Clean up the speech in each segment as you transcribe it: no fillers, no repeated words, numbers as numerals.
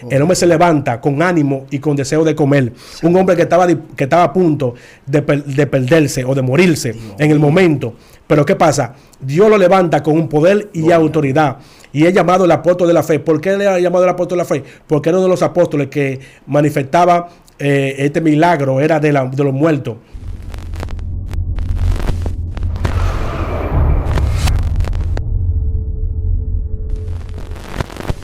El hombre se levanta con ánimo y con deseo de comer. Un hombre que estaba a punto de perderse o de morirse en el momento. Pero ¿qué pasa? Dios lo levanta con un poder y autoridad. Y es llamado el apóstol de la fe. ¿Por qué le ha llamado el apóstol de la fe? Porque era uno de los apóstoles que manifestaba este milagro, era de los muertos.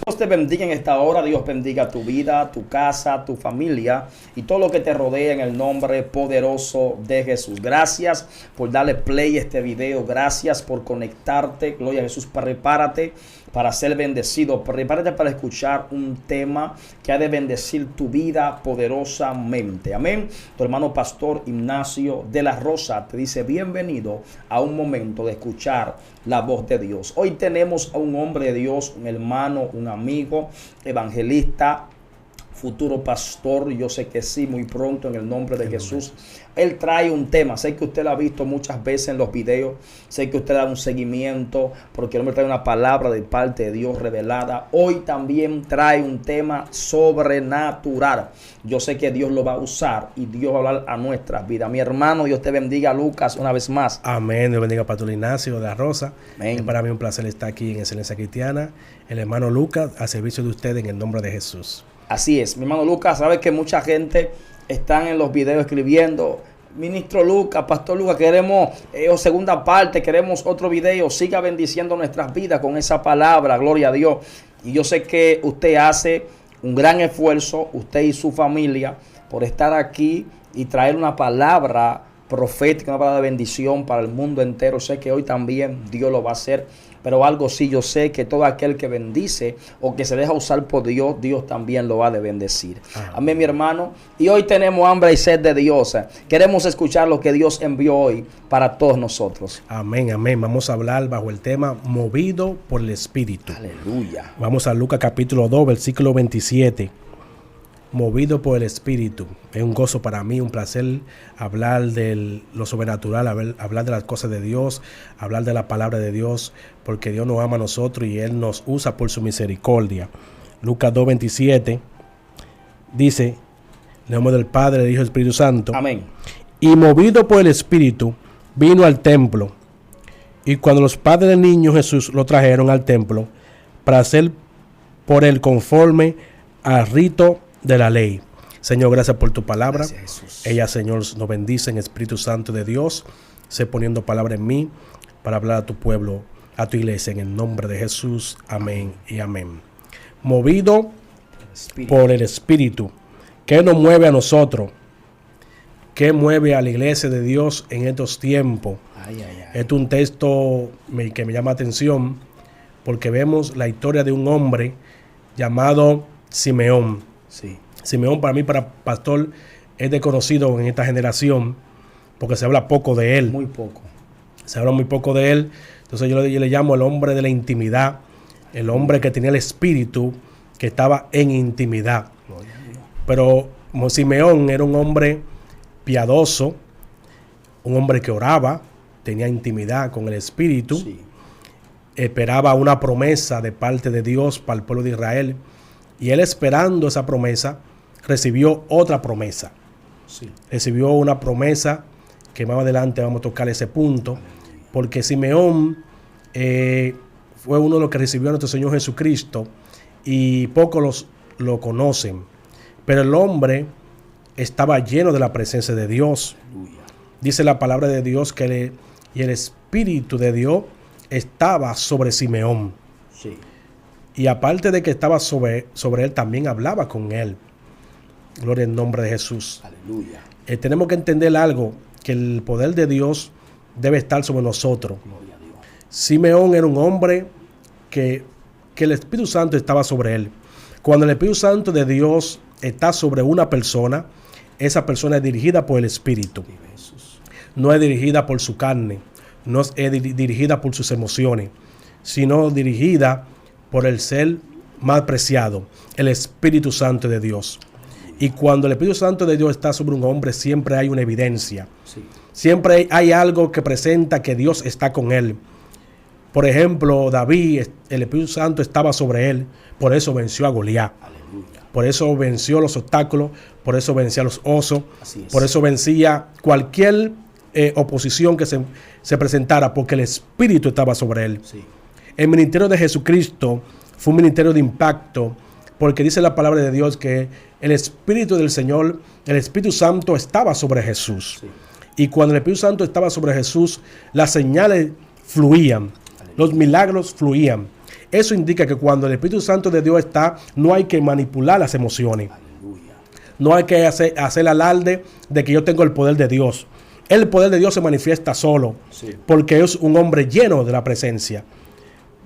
Dios te bendiga en esta hora. Dios bendiga tu vida, tu casa, tu familia y todo lo que te rodea en el nombre poderoso de Jesús. Gracias por darle play a este video. Gracias por conectarte. Gloria a Jesús. Prepárate para ser bendecido. Prepárate para escuchar un tema que ha de bendecir tu vida poderosamente. Amén. Tu hermano pastor Ignacio de la Rosa te dice bienvenido a un momento de escuchar la voz de Dios. Hoy tenemos a un hombre de Dios, un hermano, un amigo, evangelista, futuro pastor, yo sé que sí, muy pronto en el nombre de Jesús. Él trae un tema, sé que usted lo ha visto muchas veces en los videos, sé que usted da un seguimiento, porque el hombre trae una palabra de parte de Dios revelada. Hoy también trae un tema sobrenatural. Yo sé que Dios lo va a usar y Dios va a hablar a nuestras vidas. Mi hermano, Dios te bendiga, Lucas, una vez más. Amén, Dios bendiga a Pastor Ignacio de la Rosa. Amén. Es para mí un placer estar aquí en Excelencia Cristiana. El hermano Lucas, a servicio de ustedes en el nombre de Jesús. Así es, mi hermano Lucas, sabe que mucha gente están en los videos escribiendo, ministro Lucas, pastor Lucas, queremos segunda parte, queremos otro video. Siga bendiciendo nuestras vidas con esa palabra, gloria a Dios. Y yo sé que usted hace un gran esfuerzo, usted y su familia, por estar aquí y traer una palabra profética, una palabra de bendición para el mundo entero. Sé que hoy también Dios lo va a hacer. Pero algo sí, yo sé que todo aquel que bendice o que se deja usar por Dios, Dios también lo va a bendecir. Amén, mi hermano. Y hoy tenemos hambre y sed de Dios. Queremos escuchar lo que Dios envió hoy para todos nosotros. Amén, amén. Vamos a hablar bajo el tema movido por el Espíritu. Aleluya. Vamos a Lucas capítulo 2, versículo 27. Movido por el Espíritu. Es un gozo para mí, un placer hablar de lo sobrenatural, hablar de las cosas de Dios, hablar de la palabra de Dios, porque Dios nos ama a nosotros y Él nos usa por su misericordia. Lucas 2, 27 dice, en el nombre del Padre, del Hijo y del Espíritu Santo. Amén. Y movido por el Espíritu, vino al templo. Y cuando los padres del niño Jesús lo trajeron al templo para hacer por él conforme al rito de la ley. Señor, gracias por tu palabra. Gracias, ella, Señor, nos bendice en Espíritu Santo de Dios. Sé poniendo palabra en mí para hablar a tu pueblo, a tu iglesia, en el nombre de Jesús. Amén y amén. Movido por el Espíritu. ¿Qué nos mueve a nosotros? ¿Qué mueve a la iglesia de Dios en estos tiempos? Este es un texto que me llama la atención porque vemos la historia de un hombre llamado Simeón. Sí. Simeón para mí, para pastor, es desconocido en esta generación porque se habla poco de él. Muy poco. Se habla muy poco de él. Entonces yo le llamo el hombre de la intimidad, el hombre que tenía el espíritu, que estaba en intimidad. Pero Simeón era un hombre piadoso, un hombre que oraba, tenía intimidad con el espíritu, Sí. Esperaba una promesa de parte de Dios para el pueblo de Israel. Y él, esperando esa promesa, recibió otra promesa. Sí. Recibió una promesa que más adelante vamos a tocar ese punto. Porque Simeón fue uno de los que recibió a nuestro Señor Jesucristo y pocos lo conocen. Pero el hombre estaba lleno de la presencia de Dios. Aleluya. Dice la palabra de Dios que el Espíritu de Dios estaba sobre Simeón. Sí. Y aparte de que estaba sobre él, también hablaba con él. Gloria al nombre de Jesús. Aleluya. Tenemos que entender algo, que el poder de Dios debe estar sobre nosotros. Gloria a Dios. Simeón era un hombre que el Espíritu Santo estaba sobre él. Cuando el Espíritu Santo de Dios está sobre una persona, esa persona es dirigida por el Espíritu. No es dirigida por su carne, no es dirigida por sus emociones, sino dirigida por el ser más preciado, el Espíritu Santo de Dios. Y cuando el Espíritu Santo de Dios está sobre un hombre, siempre hay una evidencia. Sí. Siempre hay algo que presenta que Dios está con él. Por ejemplo, David, el Espíritu Santo estaba sobre él, por eso venció a Goliat. Aleluya. por eso venció los obstáculos, por eso vencía los osos, Así es. por eso vencía cualquier oposición que se presentara, porque el Espíritu estaba sobre él. Sí. El ministerio de Jesucristo fue un ministerio de impacto, porque dice la palabra de Dios que el Espíritu del Señor, el Espíritu Santo estaba sobre Jesús. Sí. Y cuando el Espíritu Santo estaba sobre Jesús, las señales fluían, los milagros fluían. Eso indica que cuando el Espíritu Santo de Dios está, no hay que manipular las emociones. Aleluya. No hay que hacer alarde de que yo tengo el poder de Dios. El poder de Dios se manifiesta solo, Sí. porque es un hombre lleno de la presencia.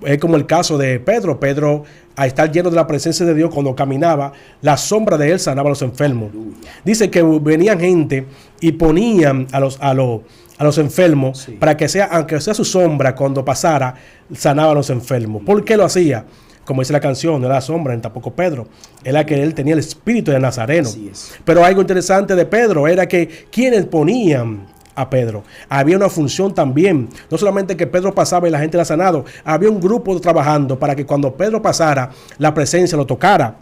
Es como el caso de Pedro. Pedro, al estar lleno de la presencia de Dios, cuando caminaba, la sombra de él sanaba a los enfermos. Aleluya. Dice que venían gente y ponían a los enfermos, Sí. para que sea, aunque sea su sombra, cuando pasara, sanaba a los enfermos. ¿Por qué lo hacía? Como dice la canción, no era la sombra, ni tampoco Pedro. Era que él tenía el espíritu de Nazareno. Así es. Pero algo interesante de Pedro era que quienes ponían a Pedro, había una función también. No solamente que Pedro pasaba y la gente era sanado, había un grupo trabajando para que cuando Pedro pasara, la presencia lo tocara.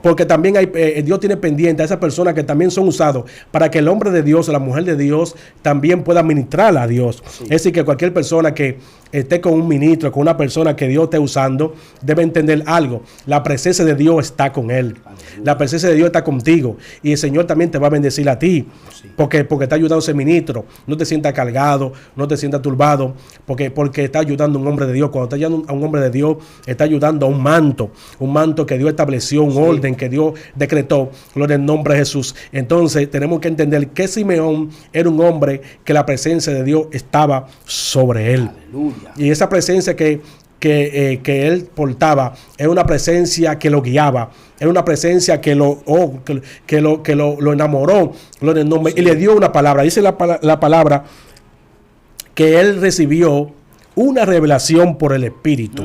Porque también Dios tiene pendiente a esas personas que también son usados para que el hombre de Dios o la mujer de Dios también pueda ministrar a Dios. Sí. Es decir, que cualquier persona que esté con un ministro, con una persona que Dios esté usando, debe entender algo. La presencia de Dios está con él. Aleluya. La presencia de Dios está contigo. Y el Señor también te va a bendecir a ti. Sí. Porque está ayudando a ese ministro. No te sientas cargado, no te sientas turbado, porque está ayudando a un hombre de Dios. Cuando está ayudando a un hombre de Dios, está ayudando a un manto que Dios estableció, un orden que Dios decretó. Gloria al nombre de Jesús. Entonces tenemos que entender que Simeón era un hombre que la presencia de Dios estaba sobre él. Aleluya. Y esa presencia que él portaba era una presencia que lo guiaba, era una presencia que lo enamoró, gloria al nombre, y le dio una palabra. Dice la palabra que él recibió una revelación por el Espíritu.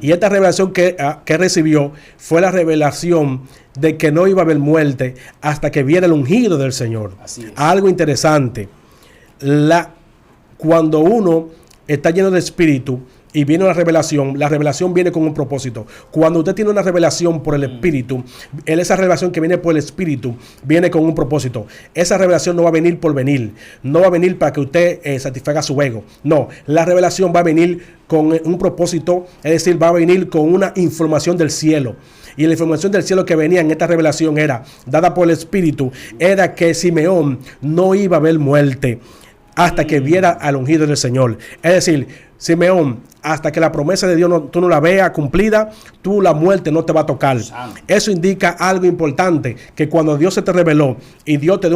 Y esta revelación que recibió fue la revelación de que no iba a haber muerte hasta que viera el ungido del Señor. Así es. Algo interesante. Cuando uno está lleno de Espíritu y viene la revelación viene con un propósito. Cuando usted tiene una revelación por el Espíritu, esa revelación que viene por el Espíritu viene con un propósito. Esa revelación no va a venir por venir. No va a venir para que usted satisfaga su ego. No, la revelación va a venir con un propósito, es decir, va a venir con una información del cielo. Y la información del cielo que venía en esta revelación era, dada por el Espíritu, era que Simeón no iba a ver muerte hasta que viera al ungido del Señor. Es decir, Simeón, hasta que la promesa de Dios tú no la veas cumplida, la muerte no te va a tocar. Santo. Eso indica algo importante, que cuando Dios se te reveló y Dios te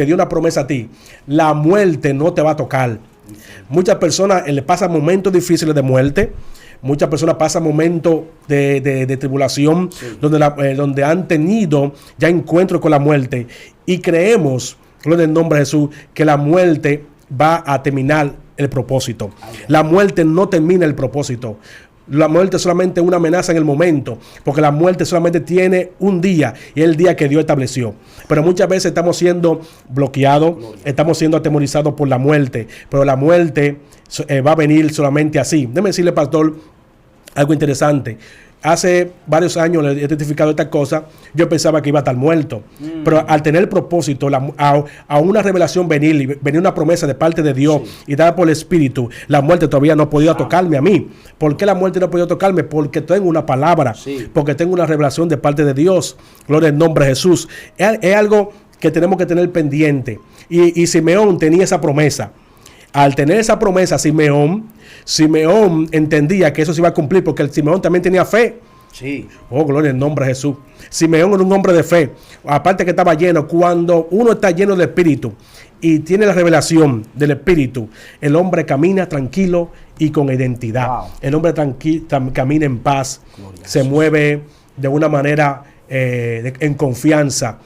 dio una promesa a ti, la muerte no te va a tocar. Muchas personas le pasan momentos difíciles de muerte. Muchas personas pasan momentos de tribulación, Sí. donde han tenido ya encuentros con la muerte. Y creemos, en el nombre de Jesús, que la muerte va a terminar el propósito. La muerte no termina el propósito. La muerte es solamente una amenaza en el momento, porque la muerte solamente tiene un día, y es el día que Dios estableció. Pero muchas veces estamos siendo bloqueados, estamos siendo atemorizados por la muerte, pero la muerte va a venir solamente así. Déjeme decirle, pastor, algo interesante. Hace varios años le he testificado esta cosa. Yo pensaba que iba a estar muerto. Pero al tener el propósito, a una revelación venir una promesa de parte de Dios, Sí. y dada por el Espíritu, la muerte todavía no ha podido tocarme a mí. ¿Por qué la muerte no ha podido tocarme? Porque tengo una palabra. Sí. Porque tengo una revelación de parte de Dios. Gloria al nombre de Jesús. Es algo que tenemos que tener pendiente. Y Simeón tenía esa promesa. Al tener esa promesa, Simeón entendía que eso se iba a cumplir, porque el Simeón también tenía fe. Sí. Oh, gloria al nombre de Jesús. Simeón era un hombre de fe. Aparte que estaba lleno. Cuando uno está lleno de Espíritu y tiene la revelación del Espíritu, el hombre camina tranquilo y con identidad. Wow. El hombre camina en paz. Gloria a Se Jesús. mueve de una manera en confianza.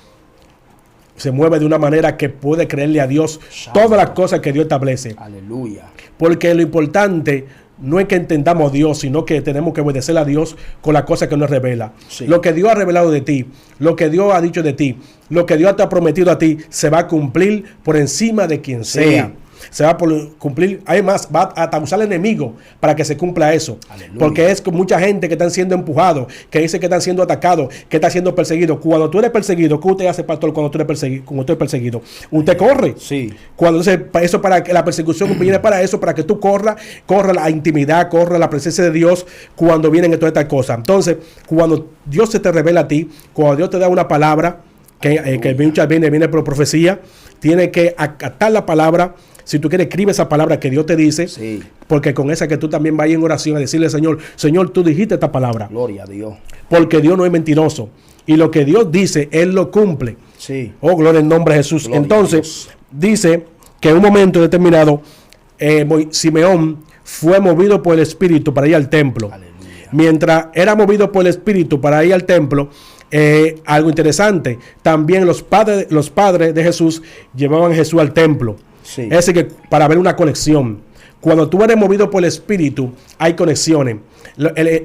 Se mueve de una manera que puede creerle a Dios todas las cosas que Dios establece. Aleluya. Porque lo importante no es que entendamos a Dios, sino que tenemos que obedecer a Dios con las cosas que nos revela. Sí. Lo que Dios ha revelado de ti, lo que Dios ha dicho de ti, lo que Dios te ha prometido a ti, se va a cumplir por encima de quien Sí. sea. se va a cumplir. Además, va a usar el enemigo para que se cumpla eso. Aleluya. Porque es con mucha gente que están siendo empujados, que dice que están siendo atacados, que están siendo perseguidos. Cuando tú eres perseguido, ¿qué usted hace, pastor, cuando tú eres perseguido? Cuando tú eres perseguido, usted corre. Sí. Cuando eso, para que la persecución viene para eso, para que tú corra la intimidad, corra la presencia de Dios cuando vienen todas estas cosas. Entonces, cuando Dios se te revela a ti, cuando Dios te da una palabra, que muchas veces viene por profecía, tiene que acatar la palabra. Si tú quieres, escribe esa palabra que Dios te dice, Sí. porque con esa que tú también vayas en oración a decirle al Señor, Señor, tú dijiste esta palabra, Gloria a Dios. porque Dios no es mentiroso, y lo que Dios dice, Él lo cumple. Sí. Oh, gloria al nombre de Jesús. Gloria a Entonces, Dios. dice que en un momento determinado, Simeón fue movido por el Espíritu para ir al templo. Aleluya. Mientras era movido por el Espíritu para ir al templo, algo interesante, también los padres de Jesús llevaban a Jesús al templo. Sí. Es decir, que para ver una conexión. Cuando tú eres movido por el Espíritu, hay conexiones.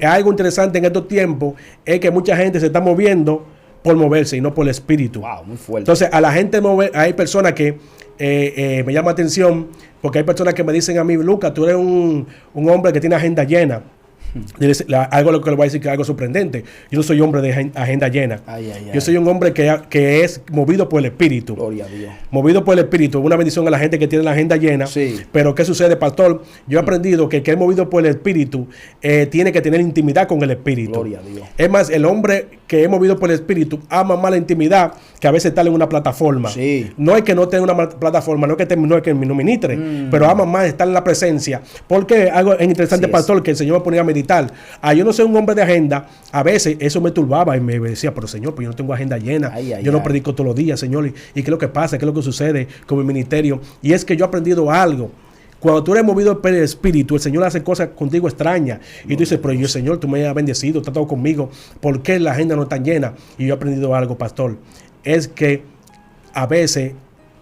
Algo interesante en estos tiempos es que mucha gente se está moviendo por moverse y no por el Espíritu. Wow, muy fuerte. Entonces, a la gente hay personas que me llama la atención, porque hay personas que me dicen a mí, Lucas, tú eres un hombre que tiene agenda llena. Algo lo que le voy a decir que es algo sorprendente. Yo no soy hombre de agenda llena. Yo soy un hombre que es movido por el Espíritu. Gloria a Dios. Movido por el Espíritu. Una bendición a la gente que tiene la agenda llena. Sí. Pero ¿qué sucede, pastor? Yo he aprendido que el que es movido por el Espíritu tiene que tener intimidad con el Espíritu. Gloria a Dios. Es más, el hombre que es movido por el Espíritu ama más la intimidad que a veces estar en una plataforma. Sí. No es que no tenga una plataforma, no es que no ministre, pero ama más estar en la presencia. Porque algo interesante, Sí, pastor, que el Señor me ponía a meditar. Yo no soy un hombre de agenda. A veces eso me turbaba y me decía, pero Señor, pues yo no tengo agenda llena. Yo no predico todos los días, Señor. ¿Y qué es lo que pasa? ¿Qué es lo que sucede con mi ministerio? Y es que yo he aprendido algo. Cuando tú eres movido por el Espíritu, el Señor hace cosas contigo extrañas. Y tú dices, pero yo, Señor, tú me has bendecido, tú has estado conmigo. ¿Por qué la agenda no está llena? Y yo he aprendido algo, pastor. Es que a veces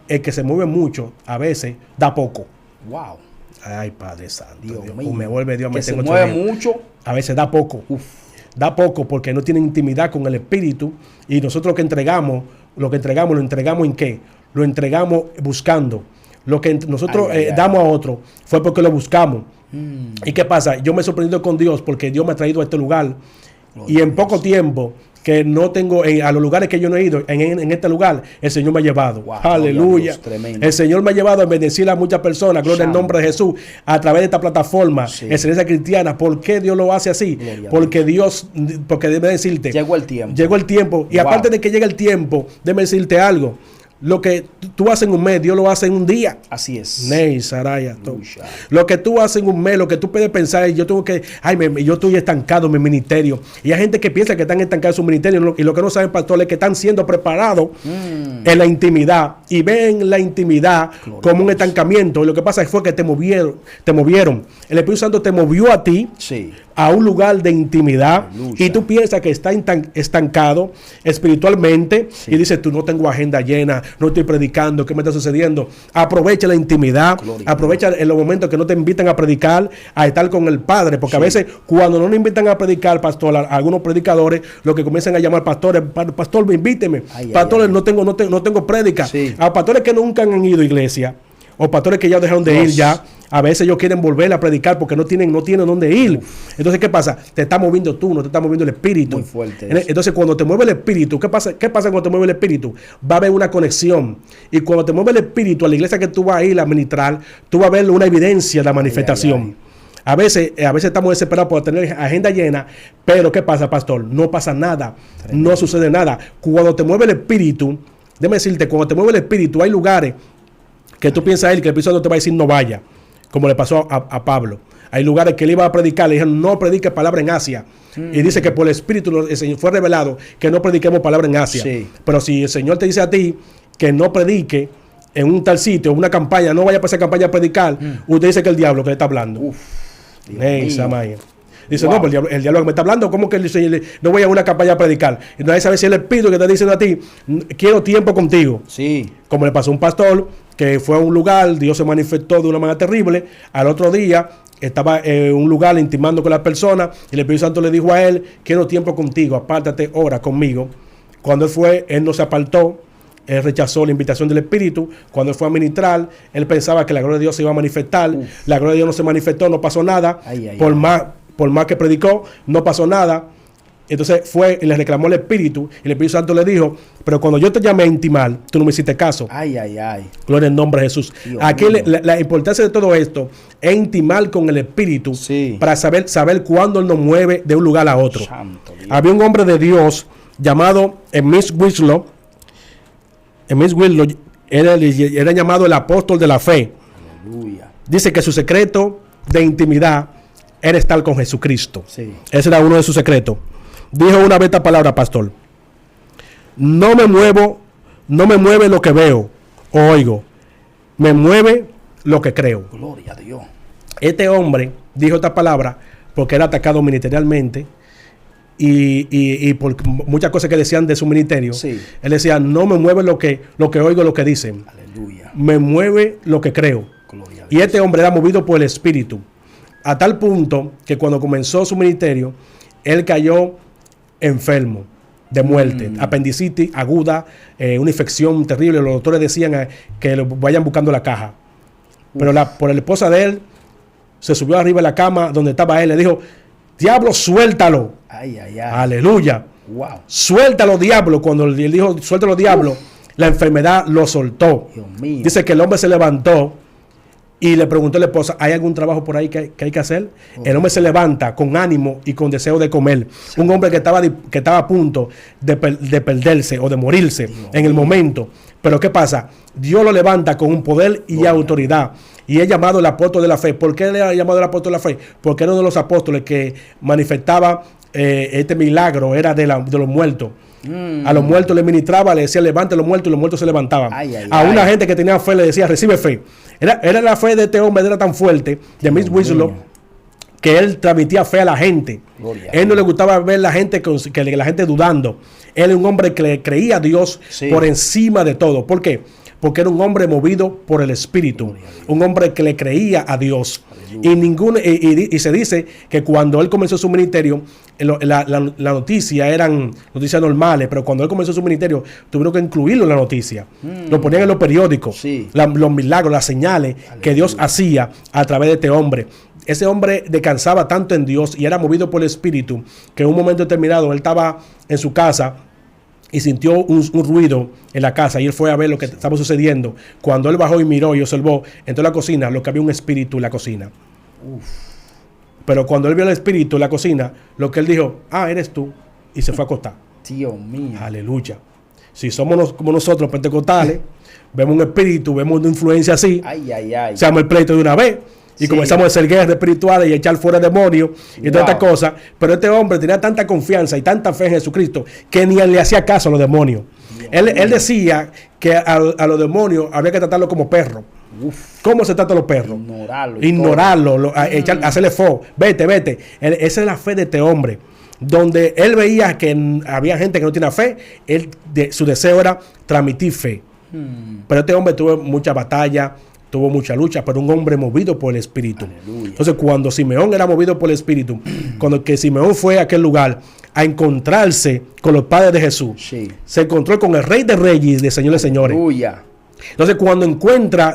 el que se mueve mucho, a veces da poco. Wow. Ay, Padre Santo. Dios Dios, mío. me vuelve Dios. Que Me se tengo mueve miedo. mucho. A veces da poco. Uf. Da poco porque no tiene intimidad con el Espíritu. Y nosotros lo que entregamos ¿en qué? Lo entregamos buscando. Lo que nosotros damos a otro fue porque lo buscamos. ¿Y qué pasa? Yo me he sorprendido con Dios porque Dios me ha traído a este lugar. Y en poco tiempo que no tengo, a los lugares que yo no he ido, en este lugar, el Señor me ha llevado. Wow, Aleluya. Dios, el Señor me ha llevado a bendecir a muchas personas, gloria al nombre de Jesús, a través de esta plataforma, Excelencia Cristiana. ¿Por qué Dios lo hace así? Porque porque debe decirte, llegó el tiempo. Llegó el tiempo. Y aparte de que llegue el tiempo, déjame decirte algo. Lo que tú haces en un mes, Dios lo hace en un día. Así es. Ney, Saraya. Lo que tú haces en un mes, lo que tú puedes pensar, yo estoy estancado en mi ministerio. Y hay gente que piensa que están estancados en su ministerio y lo que no saben, pastor, es que están siendo preparados en la intimidad y ven la intimidad como un estancamiento. Y lo que pasa fue que te movieron. El Espíritu Santo te movió a ti. Sí. A un lugar de intimidad. Aleluya. Y tú piensas que está estancado espiritualmente y dices, tú no tengo agenda llena, no estoy predicando, ¿qué me está sucediendo? Aprovecha la intimidad, aprovecha en los momentos que no te invitan a predicar, a estar con el Padre, porque a veces cuando no nos invitan a predicar, pastor, algunos predicadores lo que comienzan a llamar pastores, pastor, invíteme, pastores, no tengo prédica, a pastores que nunca han ido a iglesia, o pastores que ya dejaron de ir ya. A veces ellos quieren volver a predicar porque no tienen dónde ir. Entonces, ¿qué pasa? Te está moviendo tú, no te está moviendo el Espíritu. Muy fuerte. Entonces, cuando te mueve el Espíritu, ¿qué pasa cuando te mueve el Espíritu? Va a haber una conexión. Y cuando te mueve el Espíritu a la iglesia que tú vas a ir a ministrar, tú vas a ver una evidencia de la manifestación. A veces estamos desesperados por tener agenda llena, pero ¿qué pasa, pastor? No pasa nada. Tremendo. No sucede nada. Cuando te mueve el Espíritu, déjame decirte, cuando te mueve el Espíritu, hay lugares que tú piensas que el Espíritu Santo te va a decir no vaya. Como le pasó a Pablo. Hay lugares que él iba a predicar, le dijeron no predique palabra en Asia. Y dice que por el Espíritu el Señor fue revelado que no prediquemos palabra en Asia. Pero si el Señor te dice a ti que no predique en un tal sitio, en una campaña, no vaya para esa campaña a predicar, usted dice que el diablo que le está hablando. Dice, no, pues el diablo que me está hablando, ¿cómo que no voy a una campaña a predicar? Entonces, ¿sabes si el Espíritu que está diciendo a ti, quiero tiempo contigo? Sí. Como le pasó a un pastor que fue a un lugar, Dios se manifestó de una manera terrible. Al otro día estaba en un lugar intimando con las personas y el Espíritu Santo le dijo a él, quiero tiempo contigo, apártate, ora conmigo. Cuando él fue, él no se apartó Él rechazó la invitación del Espíritu. Cuando él fue a ministrar, él pensaba que la gloria de Dios se iba a manifestar. La gloria de Dios no se manifestó, no pasó nada. Por más que predicó, no pasó nada. Entonces fue y le reclamó el Espíritu. Y el Espíritu Santo le dijo, pero cuando yo te llamé a intimar, tú no me hiciste caso. Gloria al nombre de Jesús. Dios Aquí la importancia de todo esto es intimar con el Espíritu, para saber cuándo Él nos mueve de un lugar a otro. Había un hombre de Dios llamado Smith Wigglesworth. Era llamado el apóstol de la fe. Aleluya. Dice que su secreto de intimidad era estar con Jesucristo. Ese era uno de sus secretos. Dijo una vez esta palabra, pastor: no me mueve lo que veo o oigo, me mueve lo que creo. Gloria a Dios. Este hombre dijo esta palabra porque era atacado ministerialmente y por muchas cosas que decían de su ministerio. Él decía, no me mueve lo que oigo, lo que dicen. Aleluya. Me mueve lo que creo. Gloria a Dios. Y este hombre era movido por el Espíritu, a tal punto que cuando comenzó su ministerio, él cayó enfermo de muerte, apendicitis aguda, una infección terrible. Los doctores decían que lo vayan buscando la caja. Pero por la esposa de él se subió arriba de la cama donde estaba él, le dijo, diablo, suéltalo. Aleluya. Wow. Suéltalo, diablo. Cuando él dijo, suéltalo, diablo, la enfermedad lo soltó. Dios mío. Dice que el hombre se levantó y le preguntó a la esposa, ¿hay algún trabajo por ahí que hay que hacer? El hombre se levanta con ánimo y con deseo de comer. Un hombre que estaba a punto de perderse o de morirse en el momento. Pero ¿qué pasa? Dios lo levanta con un poder y autoridad. Y es llamado el apóstol de la fe. ¿Por qué le ha llamado el apóstol de la fe? Porque era uno de los apóstoles que manifestaba este milagro, era de los muertos. A los muertos le ministraba, le decía, levante los muertos, y los muertos se levantaban. A una gente que tenía fe le decía, recibe fe. Era la fe de este hombre, era tan fuerte, de Smith Wigglesworth, que él transmitía fe a la gente. Él no le gustaba ver la gente que la gente dudando. Él era un hombre que le creía a Dios por encima de todo. ¿Por qué? Porque era un hombre movido por el Espíritu, un hombre que le creía a Dios. Y se dice que cuando él comenzó su ministerio, la noticia eran noticias normales, pero cuando él comenzó su ministerio, tuvieron que incluirlo en la noticia. Lo ponían en los periódicos, los milagros, las señales que Dios hacía a través de este hombre. Ese hombre descansaba tanto en Dios y era movido por el Espíritu, que en un momento determinado él estaba en su casa y sintió un ruido en la casa, y él fue a ver lo que estaba sucediendo. Cuando él bajó y miró y observó, entró a la cocina, lo que había un espíritu en la cocina. Pero cuando él vio el espíritu en la cocina, lo que él dijo, eres tú, y se fue a acostar. Dios mío. Aleluya. Si somos como nosotros pentecostales, vemos un espíritu, vemos una influencia así, se llama el pleito de una vez. Y comenzamos a hacer guerras espirituales y a echar fuera demonios y todas estas cosas. Pero este hombre tenía tanta confianza y tanta fe en Jesucristo que ni le hacía caso a los demonios. Él decía que a los demonios había que tratarlos como perros. ¿Cómo se trata a los perros? Ignorarlo, hacerle fo. Vete. Esa es la fe de este hombre. Donde él veía que había gente que no tiene fe, su deseo era transmitir fe. Pero este hombre tuvo mucha batalla, tuvo mucha lucha, pero un hombre movido por el Espíritu. Aleluya. Entonces, cuando Simeón era movido por el Espíritu, cuando que Simeón fue a aquel lugar a encontrarse con los padres de Jesús, se encontró con el Rey de Reyes y de Señores de Señores. Aleluya. Entonces, cuando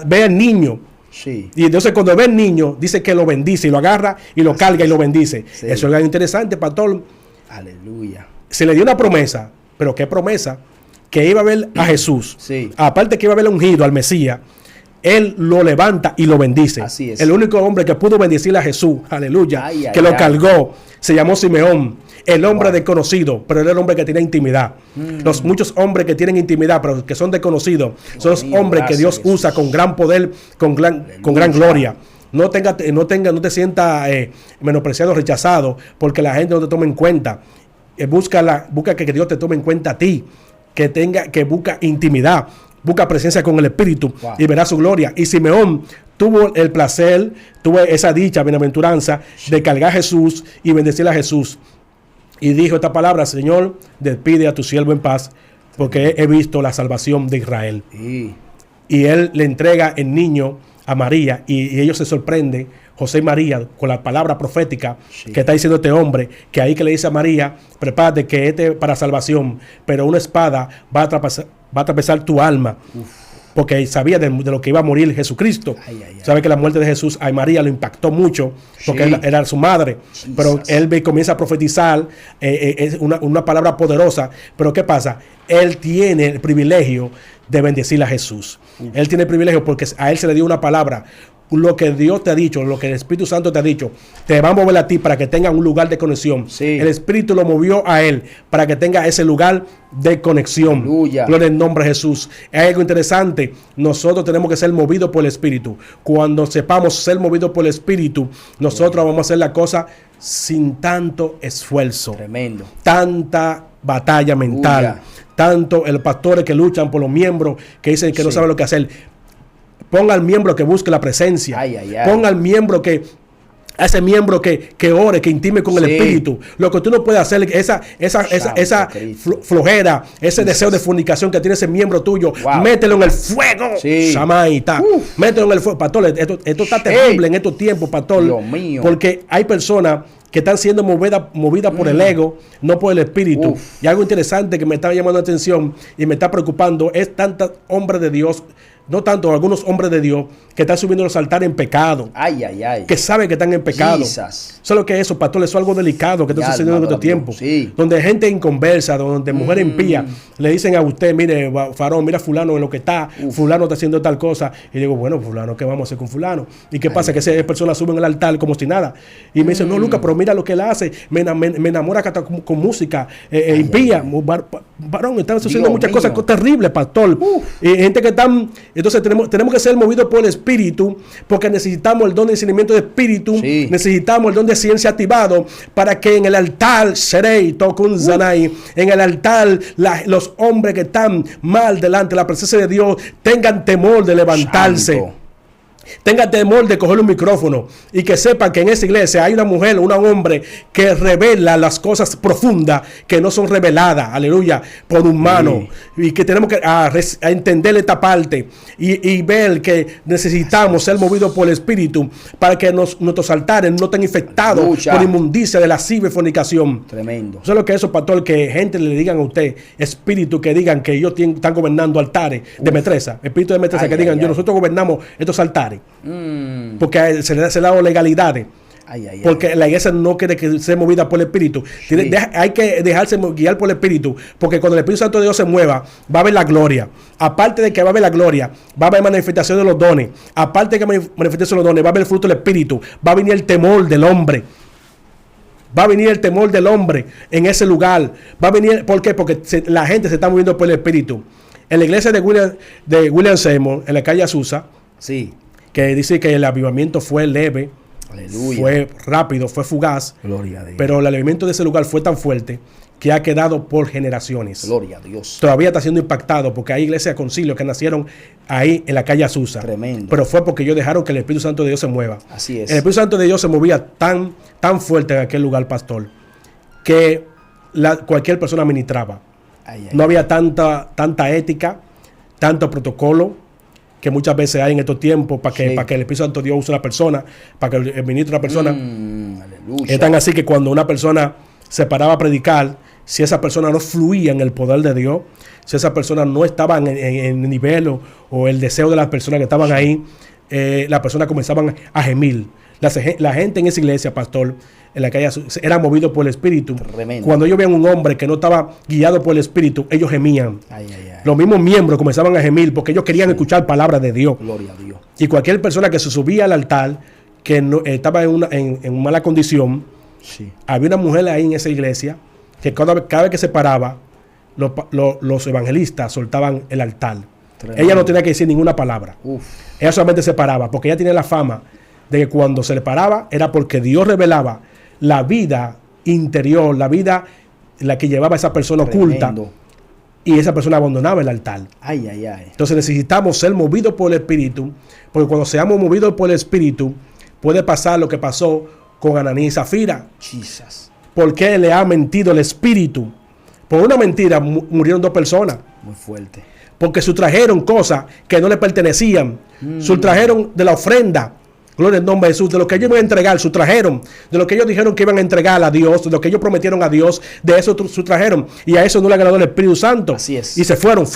ve al niño, y entonces cuando ve al niño, dice que lo bendice, y lo agarra y lo carga y lo bendice. Eso es algo interesante, pastor. Aleluya. Se le dio una promesa, pero ¿qué promesa? Que iba a ver a Jesús. Aparte que iba a ver ungido al Mesías, él lo levanta y lo bendice. Así es. El único hombre que pudo bendecirle a Jesús, aleluya, lo cargó, se llamó Simeón, el hombre desconocido, pero era el hombre que tenía intimidad. Los muchos hombres que tienen intimidad, pero que son desconocidos, son los hombres que Dios usa con gran poder, con gran gloria. No te sientas menospreciado, rechazado, porque la gente no te toma en cuenta. Busca que Dios te tome en cuenta a ti, que busca intimidad. Busca presencia con el Espíritu y verá su gloria. Y Simeón tuvo el placer, tuvo esa dicha, bienaventuranza de cargar a Jesús y bendecir a Jesús. Y dijo esta palabra: Señor, despide a tu siervo en paz, porque he visto la salvación de Israel. Y él le entrega el niño a María, y ellos se sorprenden, José y María, con la palabra profética que está diciendo este hombre, que ahí que le dice a María: prepárate, que este es para salvación, pero una espada va a va a atravesar tu alma. Porque sabía de lo que iba a morir Jesucristo. Sabe que la muerte de Jesús a María lo impactó mucho, porque él era su madre. Jesus. Pero él comienza a profetizar una palabra poderosa. Pero ¿qué pasa? Él tiene el privilegio de bendecir a Jesús. Él tiene el privilegio porque a él se le dio una palabra. Lo que Dios te ha dicho, lo que el Espíritu Santo te ha dicho, te va a mover a ti para que tenga un lugar de conexión. Sí. El Espíritu lo movió a él para que tenga ese lugar de conexión. Aleluya. Gloria en nombre de Jesús. Es algo interesante. Nosotros tenemos que ser movidos por el Espíritu. Cuando sepamos ser movidos por el Espíritu, nosotros vamos a hacer la cosa sin tanto esfuerzo. Tremendo. Tanta batalla mental. Tanto el pastores que luchan por los miembros que dicen que no saben lo que hacer. Ponga al miembro que busque la presencia. Ponga al miembro a ese miembro que ore, que intime con el Espíritu. Lo que tú no puedes hacer, esa flojera, ese deseo de fornicación que tiene ese miembro tuyo, mételo en el fuego. Shamaita. Mételo en el fuego. Pastor, esto está terrible en estos tiempos, pastor. Dios mío. Porque hay personas que están siendo movidas por el ego, no por el Espíritu. Y algo interesante que me está llamando la atención y me está preocupando es tantos hombres de Dios, no tanto algunos hombres de Dios que están subiendo los altares en pecado. Que saben que están en pecado. Solo que eso, pastor, eso es algo delicado que está sucediendo en estos tiempos. Donde gente inconversa, donde mujeres impías le dicen a usted, mire, varón, mira fulano en lo que está, fulano está haciendo tal cosa. Y digo, bueno, fulano, ¿qué vamos a hacer con fulano? ¿Y qué pasa? Que esas personas suben al altar como si nada. Y me dicen, no, Lucas, pero mira lo que él hace. Me enamora con música impía. Varón, están sucediendo muchas cosas terribles, pastor. Y gente que están... Entonces tenemos que ser movidos por el Espíritu, porque necesitamos el don de discernimiento de Espíritu, necesitamos el don de ciencia activado, para que en el altar, Serei, Tokun Zanai, en el altar, los hombres que están mal delante de la presencia de Dios, tengan temor de levantarse. Santo. Tenga temor de coger un micrófono y que sepan que en esa iglesia hay una mujer o un hombre que revela las cosas profundas que no son reveladas, aleluya, por humano. Y que tenemos que a entender esta parte y ver que necesitamos ser movidos por el Espíritu para que nuestros altares no estén infectados por inmundicia de lascivia y fornicación. Tremendo. Eso es lo que eso, pastor, que gente le digan a usted, espíritu que digan que ellos están gobernando altares de metresa, espíritu de metresa que digan, nosotros gobernamos estos altares. Porque se le ha dado legalidades. Porque la iglesia no quiere que sea movida por el Espíritu. Hay que dejarse guiar por el Espíritu, porque cuando el Espíritu Santo de Dios se mueva, va a haber la gloria. Aparte de que va a haber la gloria, va a haber manifestación de los dones. Aparte de que manifestación de los dones, va a haber el fruto del Espíritu. Va a venir el temor del hombre. Va a venir el temor del hombre en ese lugar. Va a venir, ¿por qué? Porque la gente se está moviendo por el Espíritu. En la iglesia de William Seymour, en la calle Azusa, que dice que el avivamiento fue leve, aleluya, fue rápido, fue fugaz, gloria a Dios. Pero el avivamiento de ese lugar fue tan fuerte que ha quedado por generaciones. Gloria a Dios. Todavía está siendo impactado porque hay iglesias de concilio que nacieron ahí en la calle Azusa. Tremendo. Pero fue porque ellos dejaron que el Espíritu Santo de Dios se mueva. Así es. El Espíritu Santo de Dios se movía tan fuerte en aquel lugar, pastor, que cualquier persona ministraba. No había tanta ética, tanto protocolo que muchas veces hay en estos tiempos para que el Espíritu Santo de Dios use a una persona, para que el ministro de una persona. Es tan así que cuando una persona se paraba a predicar, si esa persona no fluía en el poder de Dios, si esa persona no estaba en el nivel o el deseo de las personas que estaban ahí, las personas comenzaban a gemir. La gente en esa iglesia, pastor, en la calle era movido por el Espíritu. Tremendo. Cuando ellos veían un hombre que no estaba guiado por el Espíritu, ellos gemían. Los mismos miembros comenzaban a gemir porque ellos querían escuchar palabras de Dios. Gloria a Dios. Y cualquier persona que se subía al altar, que no, estaba en mala condición, había una mujer ahí en esa iglesia que cada vez que se paraba, los evangelistas soltaban el altar. Tremendo. Ella no tenía que decir ninguna palabra. Ella solamente se paraba porque ella tenía la fama de que cuando se le paraba era porque Dios revelaba la vida interior, la vida la que llevaba esa persona oculta, y esa persona abandonaba el altar. Entonces necesitamos ser movidos por el Espíritu, porque cuando seamos movidos por el Espíritu puede pasar lo que pasó con Ananías y Zafira. Porque le ha mentido el Espíritu. Por una mentira murieron 2 personas. Muy fuerte. Porque sustrajeron cosas que no le pertenecían. Sustrajeron de la ofrenda. Gloria al nombre de Jesús. De lo que ellos iban a entregar, sustrajeron. De lo que ellos dijeron que iban a entregar a Dios. De lo que ellos prometieron a Dios. De eso sustrajeron. Y a eso no le agradó el Espíritu Santo. Así es. Y se fueron.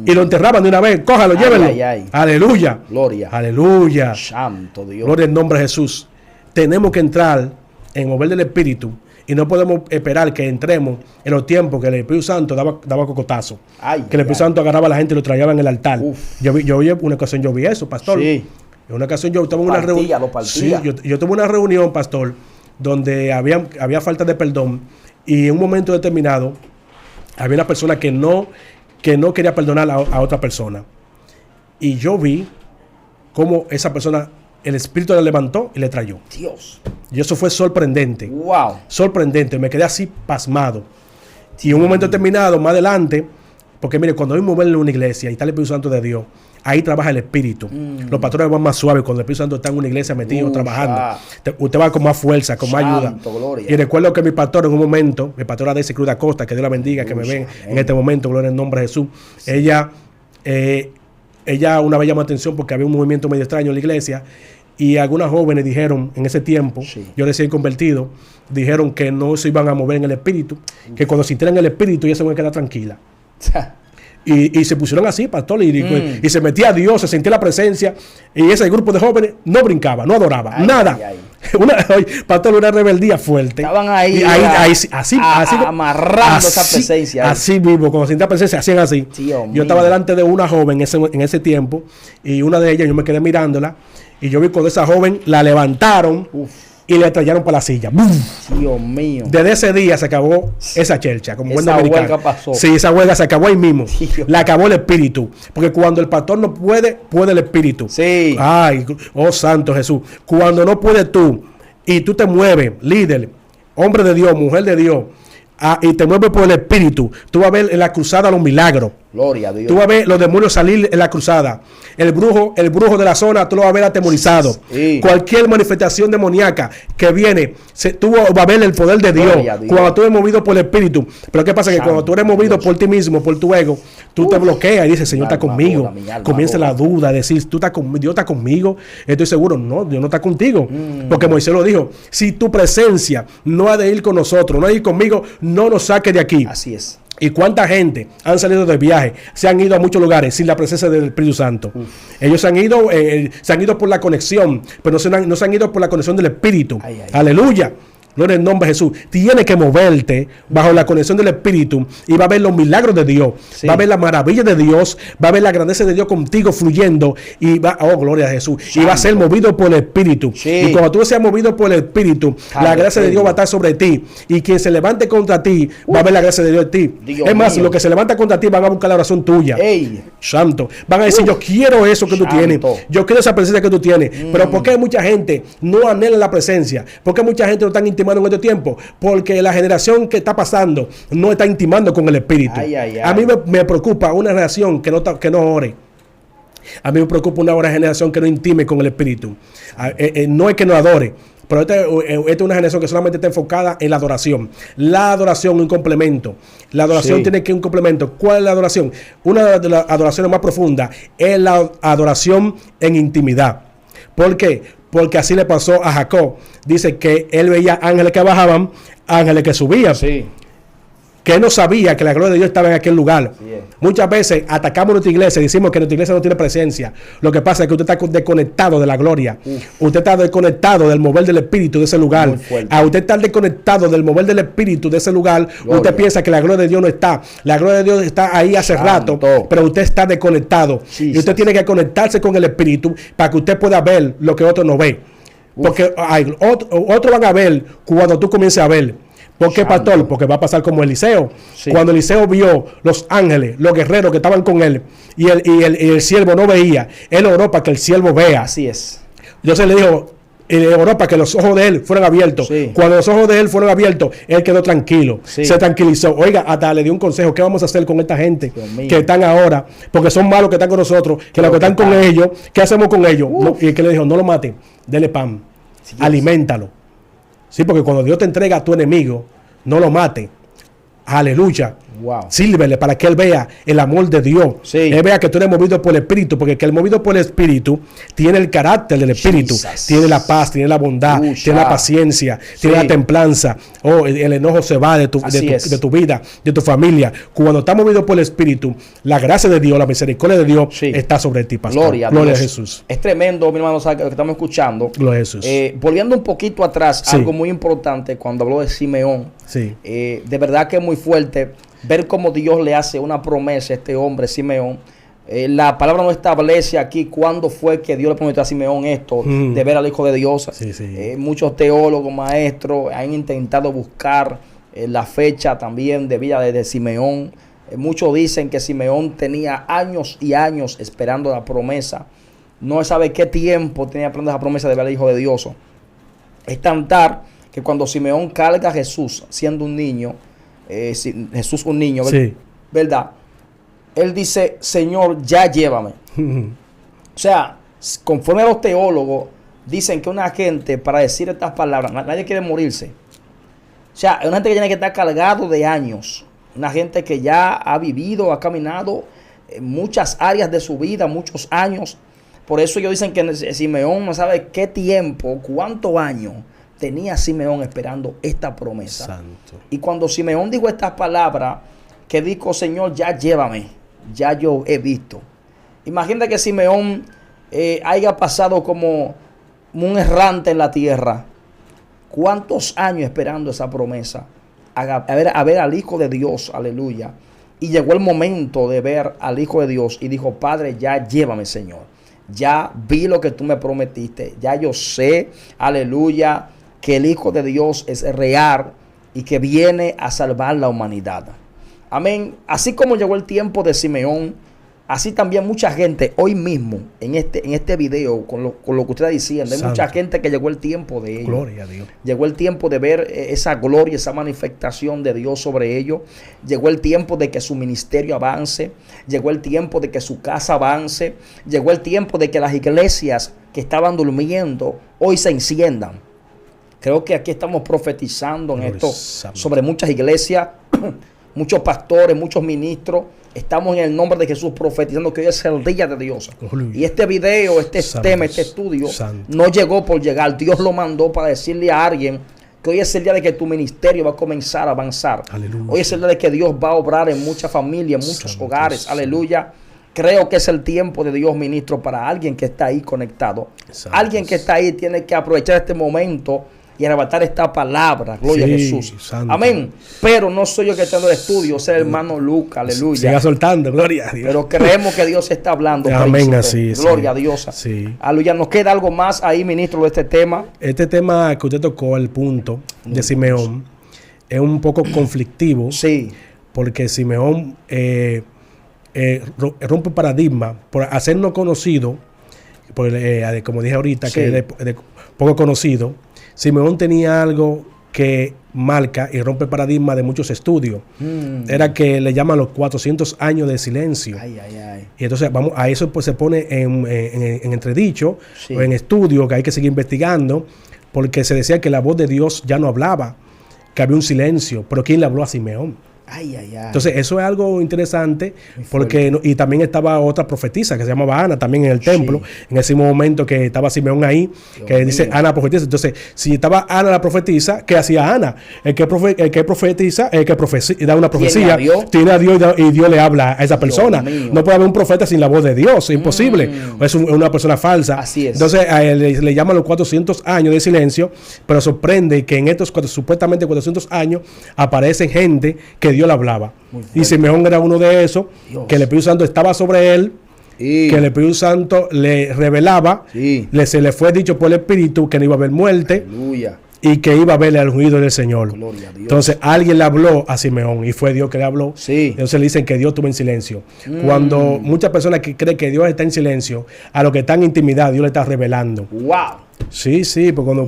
y lo enterraban de una vez. Cójalo, llévenlo. Aleluya. Gloria. Aleluya. Santo Dios. Gloria en nombre de Jesús. Tenemos que entrar en mover del Espíritu y no podemos esperar que entremos en los tiempos que el Espíritu Santo daba cocotazo. Que el Espíritu Santo agarraba a la gente y lo traía en el altar. Yo vi una ocasión, yo vi eso, pastor. Sí. En una ocasión yo tuve una reunión. Sí, yo tuve una reunión, pastor, donde había falta de perdón y en un momento determinado había una persona que no quería perdonar a otra persona. Y yo vi cómo esa persona, el Espíritu le levantó y le trayó. Dios. Y eso fue sorprendente. Wow. Sorprendente. Me quedé así pasmado. Y en un momento determinado, más adelante, porque mire, cuando hay un mover en una iglesia y está el Espíritu Santo de Dios, ahí trabaja el Espíritu. Los pastores van más suaves cuando el Espíritu Santo está en una iglesia metido, trabajando. Usted va con más fuerza, con más ayuda. Gloria. Y recuerdo que mi pastor en un momento, mi pastora Daisy Cruz da Costa, que Dios la bendiga, que me ven en este momento, gloria en el nombre de Jesús. Sí. Ella una vez llamó atención porque había un movimiento medio extraño en la iglesia y algunas jóvenes dijeron en ese tiempo, yo recién convertido, dijeron que no se iban a mover en el Espíritu, que cuando sintieran el Espíritu ya se iban a quedar tranquilas. Y se pusieron así, pastor, y se metía a Dios, se sentía la presencia, y ese grupo de jóvenes no brincaba, no adoraba, nada. Pastor, una rebeldía fuerte. Estaban ahí, así, amarrando esa presencia. Así mismo, cuando sentía presencia, hacían así. Yo estaba delante de una joven en ese tiempo, y una de ellas, yo me quedé mirándola, y yo vi cuando esa joven la levantaron, y le trajeron para la silla. ¡Bum! Dios mío. Desde ese día se acabó esa chelcha. Como buen dominicano. Esa huelga pasó. Sí, esa huelga se acabó ahí mismo. Dios. La acabó el Espíritu. Porque cuando el pastor no puede, puede el Espíritu. Sí. Ay, oh Santo Jesús. Cuando no puedes tú y tú te mueves, líder, hombre de Dios, mujer de Dios, y te mueves por el Espíritu, tú vas a ver en la cruzada los milagros. Gloria a Dios. Tú vas a ver los demonios salir en la cruzada. El brujo de la zona, tú lo vas a ver atemorizado. Sí. Cualquier manifestación demoníaca que viene, tú vas a ver el poder de Dios cuando tú eres movido por el Espíritu. Pero ¿qué pasa? Que cuando tú eres movido por ti mismo, por tu ego, tú te bloqueas y dices, Señor está conmigo. Comienza la duda, decir, Dios está conmigo. Estoy seguro, no, Dios no está contigo. Porque Moisés lo dijo, si tu presencia no ha de ir con nosotros, no ha de ir conmigo, no nos saque de aquí. Así es. ¿Y cuánta gente han salido de viaje? Se han ido a muchos lugares sin la presencia del Espíritu Santo. Ellos se han ido por la conexión, pero no se han ido por la conexión del Espíritu. Aleluya. Gloria en nombre de Jesús. Tienes que moverte bajo la conexión del Espíritu y va a ver los milagros de Dios. Sí. Va a ver la maravilla de Dios. Va a ver la grandeza de Dios contigo fluyendo. Y va, oh, gloria a Jesús. Santo. Y va a ser movido por el Espíritu. Sí. Y cuando tú seas movido por el Espíritu, la gracia de Dios va a estar sobre ti. Y quien se levante contra ti, va a ver la gracia de Dios en ti. Dios es más, los que se levantan contra ti van a buscar la oración tuya. Ey. Santo. Van a decir, yo quiero eso que tú tienes. Yo quiero esa presencia que tú tienes. Pero ¿por qué mucha gente no anhela la presencia? ¿Por qué mucha gente no está intimando en este tiempo? Porque la generación que está pasando no está intimando con el Espíritu. A mí me preocupa una generación que no ore. A mí me preocupa una generación que no intime con el Espíritu. No es que no adore, pero esta es una generación que solamente está enfocada en la adoración. La adoración es un complemento. La adoración tiene que ir un complemento. ¿Cuál es la adoración? Una de las adoraciones más profundas es la adoración en intimidad. ¿Por qué? Porque así le pasó a Jacob. Dice que él veía ángeles que bajaban, ángeles que subían. Sí. Que él no sabía que la gloria de Dios estaba en aquel lugar. Sí. Muchas veces atacamos nuestra iglesia y decimos que nuestra iglesia no tiene presencia. Lo que pasa es que usted está desconectado de la gloria. Usted está desconectado del mover del Espíritu de ese lugar. A usted está desconectado del mover del Espíritu de ese lugar. Gloria. Usted piensa que la gloria de Dios no está. La gloria de Dios está ahí hace rato, pero usted está desconectado. Y usted tiene que conectarse con el Espíritu para que usted pueda ver lo que otros no ven. Porque otros van a ver cuando tú comiences a ver. ¿Por qué, pastor? Porque va a pasar como Eliseo. Sí. Cuando Eliseo vio los ángeles, los guerreros que estaban con él, y el siervo no veía, él oró para que el siervo vea. Así es. Dios le dijo, oró para que los ojos de él fueran abiertos. Sí. Cuando los ojos de él fueron abiertos, él quedó tranquilo. Sí. Se tranquilizó. Oiga, hasta le dio un consejo. ¿Qué vamos a hacer con esta gente que están ahora? Porque son malos que están con nosotros, que los que están con ellos, ¿qué hacemos con ellos? No, y que le dijo, no lo maten, dele pan, aliméntalo. Sí, porque cuando Dios te entrega a tu enemigo, no lo mate. Aleluya. Wow. Sírvele para que él vea el amor de Dios. Sí. Él vea que tú eres movido por el Espíritu, porque el movido por el Espíritu tiene el carácter del Espíritu, Jesus. tiene la paz, tiene la bondad, tiene la paciencia, tiene la templanza. Oh, el enojo se va de tu vida, de tu familia. Cuando está movido por el Espíritu, la gracia de Dios, la misericordia de Dios está sobre ti, pastor. Gloria a Jesús. Es tremendo, mi hermano, lo que estamos escuchando. Gloria a Jesús. Volviendo un poquito atrás, algo muy importante cuando habló de Simeón. Sí. De verdad que es muy fuerte ver cómo Dios le hace una promesa a este hombre, Simeón. La palabra no establece aquí cuándo fue que Dios le prometió a Simeón esto, de ver al Hijo de Dios. Sí, sí. Muchos teólogos, maestros, han intentado buscar la fecha también de vida de Simeón. Muchos dicen que Simeón tenía años y años esperando la promesa. No se sabe qué tiempo tenía esperando esa promesa de ver al Hijo de Dios. Es tan tal que cuando Simeón carga a Jesús siendo un niño, Jesús un niño, Sí. ¿verdad? Él dice, Señor, ya llévame. O sea, conforme a los teólogos, dicen que una gente, para decir estas palabras, nadie quiere morirse. O sea, es una gente que tiene que estar cargado de años. Una gente que ya ha vivido, ha caminado en muchas áreas de su vida, muchos años. Por eso ellos dicen que Simeón no sabe qué tiempo, cuántos años tenía Simeón esperando esta promesa. Santo. Y cuando Simeón dijo estas palabras, que dijo, Señor, ya llévame, ya yo he visto. Imagínate que Simeón haya pasado como un errante en la tierra. ¿Cuántos años esperando esa promesa? A ver al Hijo de Dios, aleluya. Y llegó el momento de ver al Hijo de Dios y dijo, Padre, ya llévame, Señor. Ya vi lo que tú me prometiste. Ya yo sé, aleluya, que el Hijo de Dios es real y que viene a salvar la humanidad. Amén. Así como llegó el tiempo de Simeón, así también mucha gente hoy mismo, en este video, con lo que usted está diciendo, hay mucha gente que llegó el tiempo de ellos. Gloria a Dios. Llegó el tiempo de ver esa gloria, esa manifestación de Dios sobre ellos. Llegó el tiempo de que su ministerio avance. Llegó el tiempo de que su casa avance. Llegó el tiempo de que las iglesias que estaban durmiendo hoy se enciendan. Creo que aquí estamos profetizando en esto sobre muchas iglesias, muchos pastores, muchos ministros. Estamos en el nombre de Jesús profetizando que hoy es el día de Dios. Y este video, este tema, este estudio, no llegó por llegar. Dios lo mandó para decirle a alguien que hoy es el día de que tu ministerio va a comenzar a avanzar. Aleluya. Hoy es el día de que Dios va a obrar en muchas familias, en muchos hogares. Aleluya. Creo que es el tiempo de Dios, ministro, para alguien que está ahí conectado. Alguien que está ahí tiene que aprovechar este momento y arrebatar esta palabra. Gloria a Jesús. Santo. Amén. Pero no soy yo que tengo el estudio, es el hermano Lucas. Aleluya. Siga soltando, gloria a Dios. Pero creemos que Dios está hablando. Amén, así. Gloria a Dios. Sí. Aleluya. ¿Nos queda algo más ahí, ministro, de este tema? Este tema que usted tocó, el punto de Simeón, es un poco conflictivo. Sí. Porque Simeón rompe paradigma por hacernos conocido, como dije ahorita, que es poco conocido. Simeón tenía algo que marca y rompe el paradigma de muchos estudios. Era que le llaman los 400 años de silencio. Y entonces vamos a eso, pues se pone en entredicho o en estudio, que hay que seguir investigando, porque se decía que la voz de Dios ya no hablaba, que había un silencio. Pero ¿quién le habló a Simeón? Entonces eso es algo interesante, porque y también estaba otra profetisa que se llamaba Ana también en el templo, en ese momento que estaba Simeón ahí, que dice Ana profetiza. Entonces, si estaba Ana la profetisa, ¿qué hacía Ana? El que profetiza, da una profecía, tiene a Dios y Dios le habla a esa persona. No puede haber un profeta sin la voz de Dios, es imposible. Es una persona falsa. Así es. Entonces a él le llaman los 400 años de silencio, pero sorprende que en estos supuestamente 400 años aparecen gente que Dios le hablaba. Y Simeón era uno de esos, que el Espíritu Santo estaba sobre él, que el Espíritu Santo le revelaba, se le fue dicho por el Espíritu que no iba a haber muerte. Aleluya. Y que iba a verle al ungido del Señor. Entonces alguien le habló a Simeón y fue Dios que le habló. Entonces le dicen que Dios estuvo en silencio. Cuando muchas personas que creen que Dios está en silencio, a los que están en intimidad, Dios le está revelando. ¡Wow! Sí, porque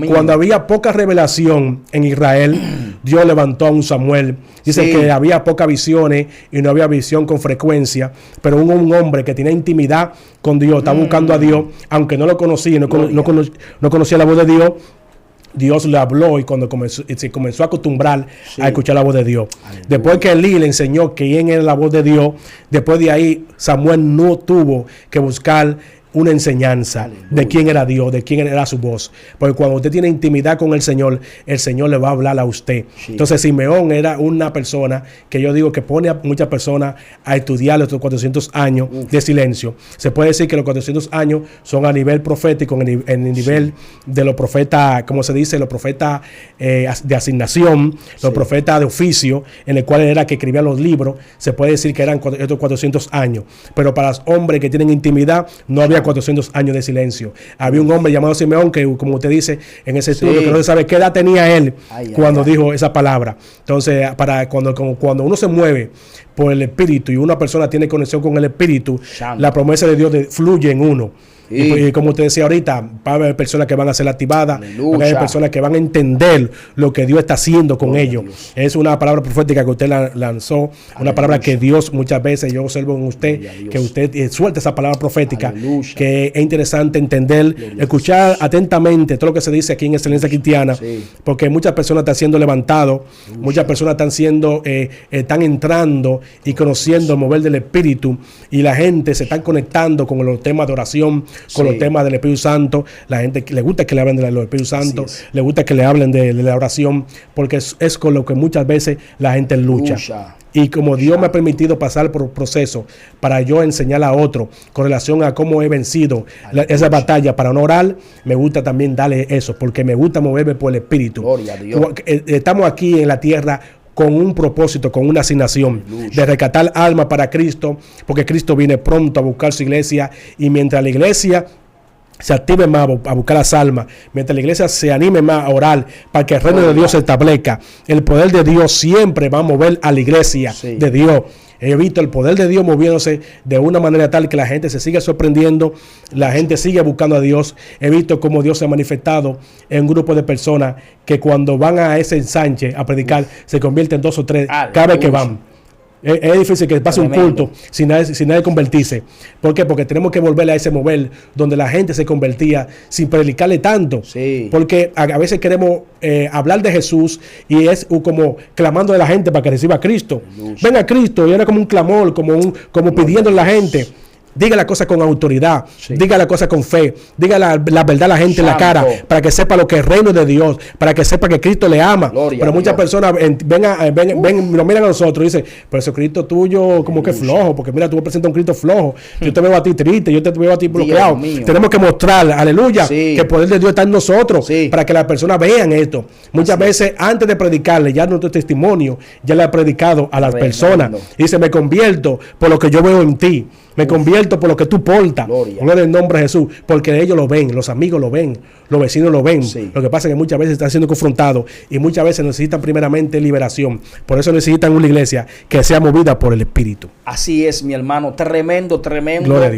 cuando había poca revelación en Israel, Dios levantó a un Samuel. Dice que había pocas visiones y no había visión con frecuencia, pero un hombre que tenía intimidad con Dios, estaba buscando a Dios, aunque no lo conocía, no conocía la voz de Dios. Dios le habló y cuando se comenzó a acostumbrar a escuchar la voz de Dios. Aleluya. Después que Elí le enseñó quién era la voz de Dios, después de ahí Samuel no tuvo que buscar una enseñanza de quién era Dios, de quién era su voz. Porque cuando usted tiene intimidad con el Señor le va a hablar a usted. Sí. Entonces Simeón era una persona que yo digo que pone a muchas personas a estudiar los 400 años de silencio. Se puede decir que los 400 años son a nivel profético, en el nivel de los profetas, como se dice, los profetas de asignación, los profetas de oficio, en el cual era que escribían los libros. Se puede decir que eran estos 400 años. Pero para los hombres que tienen intimidad, no había 400 años de silencio. Había un hombre llamado Simeón que, como usted dice en ese estudio, que no se sabe qué edad tenía él cuando dijo esa palabra. Entonces, cuando uno se mueve por el Espíritu y una persona tiene conexión con el Espíritu, la promesa de Dios fluye en uno. Y como usted decía ahorita, va a haber personas que van a ser activadas, van a haber personas que van a entender lo que Dios está haciendo con ellos. Es una palabra profética que usted lanzó, una palabra que Dios muchas veces, yo observo en usted, que usted suelta esa palabra profética, que es interesante entender, escuchar atentamente todo lo que se dice aquí en Excelencia Cristiana, porque muchas personas están siendo levantados, muchas personas están entrando y conociendo el mover del Espíritu, y la gente se están conectando con los temas de oración, con los temas del Espíritu Santo. La gente le gusta que le hablen del Espíritu Santo, le gusta que le hablen de la oración, porque es con lo que muchas veces la gente lucha. Y como Dios me ha permitido pasar por proceso para yo enseñar a otro con relación a cómo he vencido esa batalla para no orar, me gusta también darle eso, porque me gusta moverme por el Espíritu. Gloria a Dios. Estamos aquí en la tierra con un propósito, con una asignación de rescatar almas para Cristo, porque Cristo viene pronto a buscar su iglesia, y mientras la iglesia se active más a buscar las almas, mientras la iglesia se anime más a orar para que el reino de Dios se establezca, el poder de Dios siempre va a mover a la iglesia de Dios. He visto el poder de Dios moviéndose de una manera tal que la gente se sigue sorprendiendo, la gente sigue buscando a Dios. He visto cómo Dios se ha manifestado en un grupo de personas que cuando van a ese ensanche a predicar, se convierten en 2 o 3 cada vez que van. Es difícil que pase un culto sin nadie convertirse. ¿Por qué? Porque tenemos que volver a ese mover donde la gente se convertía sin predicarle tanto. Porque a veces queremos hablar de Jesús y es como clamando de la gente para que reciba a Cristo. Ven a Cristo, y era como un clamor, como pidiendo a la gente. Diga la cosa con autoridad, diga la cosa con fe, diga la verdad a la gente en la cara, para que sepa lo que es el reino de Dios, para que sepa que Cristo le ama. Pero muchas personas lo miran a nosotros y dicen, pero ese Cristo tuyo como que flojo, porque mira, tú me presentas un Cristo flojo, yo te veo a ti triste, yo te veo a ti bloqueado. Tenemos que mostrar, aleluya, que el poder de Dios está en nosotros, para que las personas vean esto. Muchas veces, antes de predicarle, ya nuestro testimonio, ya le ha predicado a las personas. Y dice, me convierto por lo que yo veo en ti. Me convierto por lo que tú portas. Gloria al nombre de Jesús. Porque ellos lo ven, los amigos lo ven, los vecinos lo ven. Lo que pasa es que muchas veces están siendo confrontados y muchas veces necesitan primeramente liberación. Por eso necesitan una iglesia que sea movida por el Espíritu. Así es, mi hermano. Tremendo,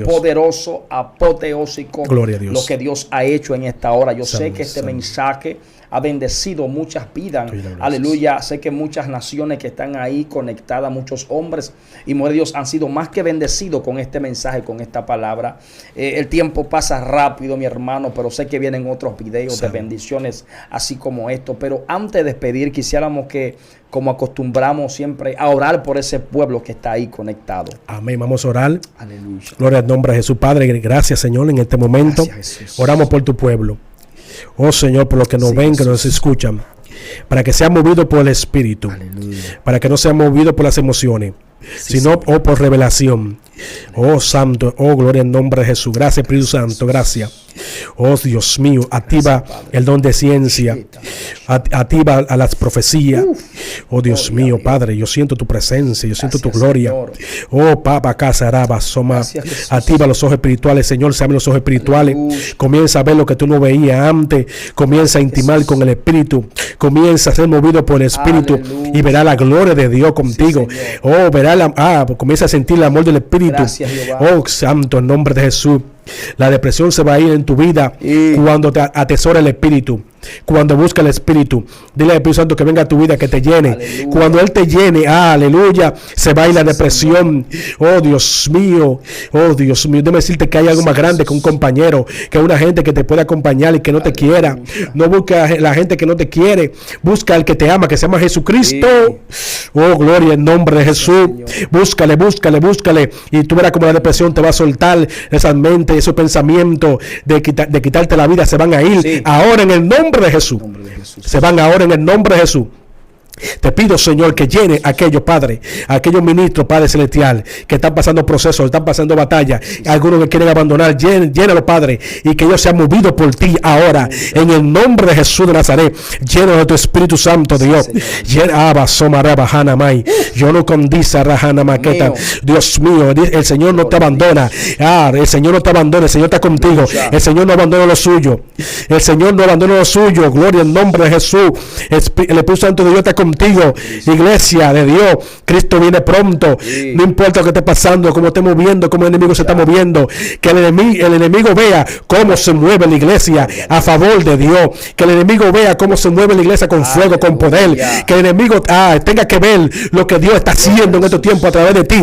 poderoso, apoteósico. Gloria a Dios. Lo que Dios ha hecho en esta hora. Yo sé que este mensaje ha bendecido muchas vidas. Aleluya. Sé que muchas naciones que están ahí conectadas, muchos hombres y mujeres de Dios han sido más que bendecidos con este mensaje, con esta palabra. El tiempo pasa rápido, mi hermano, pero sé que vienen otros videos de bendiciones así como esto. Pero antes de despedir, quisiéramos que, como acostumbramos siempre, a orar por ese pueblo que está ahí conectado. Amén. Vamos a orar. Aleluya. Gloria al nombre de Jesús. Padre, gracias, Señor, en este momento. Gracias, oramos por tu pueblo. Oh Señor, por los que nos ven, que nos escuchan, para que sea movido por el Espíritu. Aleluya. Para que no sea movido por las emociones, sino por revelación. Oh Santo, oh gloria en nombre de Jesús. Gracias, Espíritu Santo, gracias. Oh Dios mío, activa el don de ciencia, activa a las profecías. Oh Dios mío, Padre, yo siento tu presencia, yo siento tu gloria. Oh Papa Casaraba, Soma, activa los ojos espirituales, Señor, se abren los ojos espirituales. Comienza a ver lo que tú no veías antes, comienza a intimar con el Espíritu, comienza a ser movido por el Espíritu y verá la gloria de Dios contigo. Oh, verá comienza a sentir el amor del Espíritu. Oh Santo, en nombre de Jesús. La depresión se va a ir en tu vida cuando te atesora el Espíritu. Cuando busca el Espíritu, dile al Espíritu Santo que venga a tu vida, que te llene. Aleluya. Cuando Él te llene, aleluya, se va a ir la depresión. Oh Dios mío, déjame decirte que hay algo más grande que un compañero, que una gente que te puede acompañar y que no te quiera. No busca a la gente que no te quiere, busca al que te ama, que se llama Jesucristo. Oh, gloria en nombre de Jesús. Búscale, y tú verás como la depresión te va a soltar. Esa mente, esos pensamientos de quitarte la vida se van a ir ahora en el nombre de Jesús. Se van ahora en el nombre de Jesús. Te pido, Señor, que llene a aquellos, Padre, a aquellos ministros, Padre Celestial, que están pasando procesos, están pasando batallas, algunos que quieren abandonar, llénalo, Padre, y que ellos sean movidos por ti ahora, en el nombre de Jesús de Nazaret. Lleno de tu Espíritu Santo, Dios. Yo no condisa Rajana Maqueta. Dios mío, el Señor no te abandona. El Señor no te abandona, el Señor está contigo. El Señor no abandona lo suyo. El Señor no abandona lo suyo. Gloria en nombre de Jesús. El Espíritu Santo de Dios está contigo. Iglesia de Dios, Cristo viene pronto. No importa lo que esté pasando, cómo esté moviendo, cómo el enemigo se está moviendo, que el enemigo vea cómo se mueve la iglesia a favor de Dios, que el enemigo vea cómo se mueve la iglesia con fuego, con poder, que el enemigo tenga que ver lo que Dios está haciendo en estos tiempos a través de ti.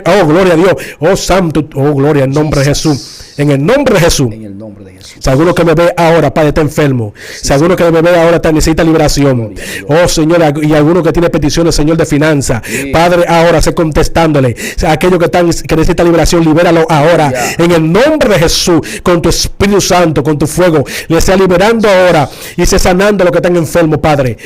Oh, gloria a Dios, oh santo, oh gloria en nombre de Jesús. En el nombre de Jesús. En el nombre de Jesús. Si alguno que me ve ahora, Padre, está enfermo. Si alguno que me ve ahora necesita liberación. Oh, Señor, y alguno que tiene peticiones, Señor, de finanzas. Padre, ahora sé contestándole. Aquellos que necesitan liberación, libéralo ahora. En el nombre de Jesús, con tu Espíritu Santo, con tu fuego, le sea liberando ahora y sea sanando a los que están enfermos, Padre.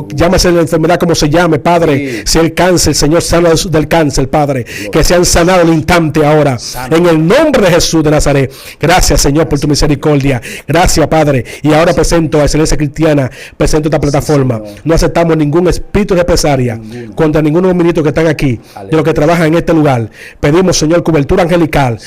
Llámese la enfermedad como se llame, Padre. Si el cáncer, Señor, sana del cáncer, Padre. Que sean sanados al instante ahora. En el nombre de Jesús de Nazaret. Gracias, Señor, por tu misericordia. Gracias, Padre. Y ahora presento a Excelencia Cristiana, presento esta plataforma. No aceptamos ningún espíritu de represalia contra ninguno de los ministros que están aquí, de los que trabajan en este lugar. Pedimos, Señor, cobertura angelical.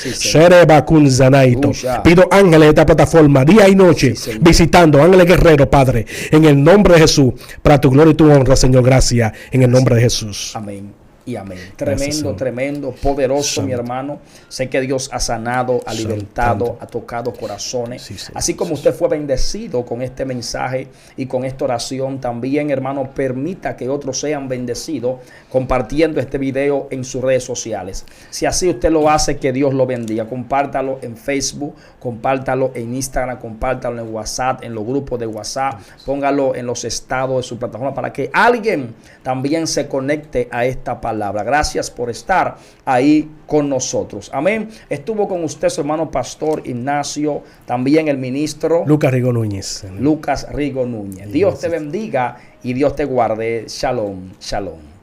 Pido ángeles de esta plataforma día y noche, visitando ángeles guerreros, Padre, en el nombre de Jesús, para tu gloria y tu honra, Señor. Gracias, en el nombre de Jesús. Amén. Y amén. Tremendo, poderoso, mi hermano. Sé que Dios ha sanado, ha libertado, ha tocado corazones. Así como usted fue bendecido con este mensaje y con esta oración, también, hermano, permita que otros sean bendecidos compartiendo este video en sus redes sociales. Si así usted lo hace, que Dios lo bendiga. Compártalo en Facebook, compártalo en Instagram, compártalo en WhatsApp, en los grupos de WhatsApp. Póngalo en los estados de su plataforma para que alguien también se conecte a esta palabra. Gracias por estar ahí con nosotros. Amén. Estuvo con usted su hermano Pastor Ignacio, también el ministro Lucas Rigo Núñez. Dios te bendiga y Dios te guarde. Shalom, shalom.